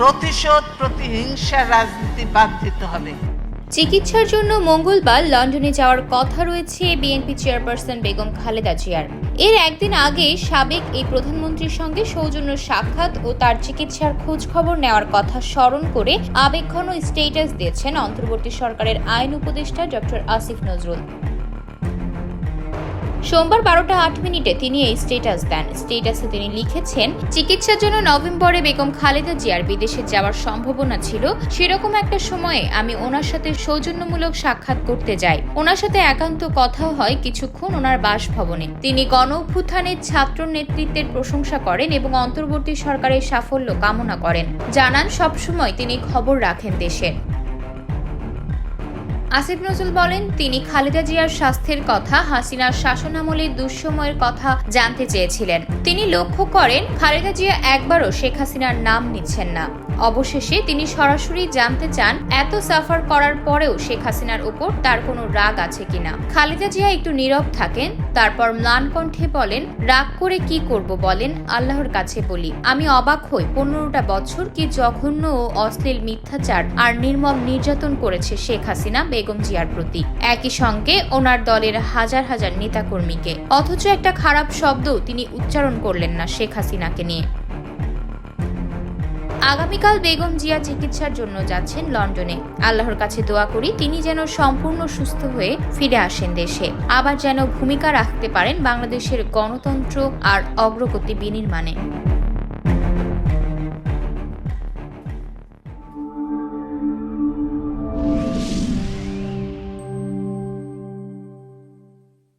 প্রতিশোধ প্রতিহিংসার রাজনীতি বাদ দিতে হবে। চিকিৎসার জন্য মঙ্গলবার লন্ডনে যাওয়ার কথা রয়েছে বিএনপি চেয়ারপারসন বেগম খালেদা জিয়ার। এর একদিন আগে সাবেক এই প্রধানমন্ত্রীর সঙ্গে সৌজন্য সাক্ষাৎ ও তার চিকিৎসার খোঁজ খবর নেওয়ার কথা স্মরণ করে আবেগঘন স্ট্যাটাস দিয়েছেন অন্তর্বর্তী সরকারের আইন উপদেষ্টা ডক্টর আসিফ নজরুল। সোমবার 12:08 তিনি এই স্ট্যাটাস দেন। স্ট্যাটাসে তিনি লিখেছেন, চিকিৎসার জন্য নভেম্বরে বেগম খালেদা জিয়ার বিদেশে যাওয়ার সম্ভাবনা ছিল। সেরকম একটা সময়ে আমি ওনার সাথে সৌজন্যমূলক সাক্ষাৎ করতে যাই। ওনার সাথে একান্ত কথা হয় কিছুক্ষণ ওনার বাসভবনে। তিনি গণঅভ্যুত্থানের ছাত্র নেতৃত্বের প্রশংসা করেন এবং অন্তর্বর্তী সরকারের সাফল্য কামনা করেন। জানান সবসময় তিনি খবর রাখেন দেশের। আসিফ নজরুল বলেন, তিনি খালেদা জিয়ার স্বাস্থ্যের কথা, হাসিনার শাসনামলের দুঃসময়ের কথা জানতে চেয়েছিলেন। তিনি লক্ষ্য করেন খালেদা জিয়া একবারও শেখ হাসিনার নাম নিচ্ছেন না। অবশেষে তিনি সরাসরি জানতে চান এত সাফার করার পরেও শেখ হাসিনার উপর তার কোনো রাগ আছে কিনা। খালেদা জিয়া একটু নীরব থাকেন, তারপর ম্লান কণ্ঠে বলেন, রাগ করে কি করব বলেন, আল্লাহর কাছে বলি। আমি অবাক হই 15টা বছর কি জঘন্য ও অশ্লীল মিথ্যাচার আর নির্মম নির্যাতন করেছে শেখ হাসিনা বেগম জিয়ার প্রতি, একই সঙ্গে ওনার দলের হাজার হাজার নেতাকর্মীকে। অথচ একটা খারাপ শব্দও তিনি উচ্চারণ করলেন না শেখ হাসিনাকে নিয়ে। আগামীকাল বেগম জিয়া চিকিৎসার জন্য যাচ্ছেন লন্ডনে। আল্লাহর কাছে দোয়া করি তিনি যেন সম্পূর্ণ সুস্থ হয়ে ফিরে আসেন দেশে, আবার যেন ভূমিকা রাখতে পারেন বাংলাদেশের গণতন্ত্র আর অগ্রগতি বিনির্মাণে।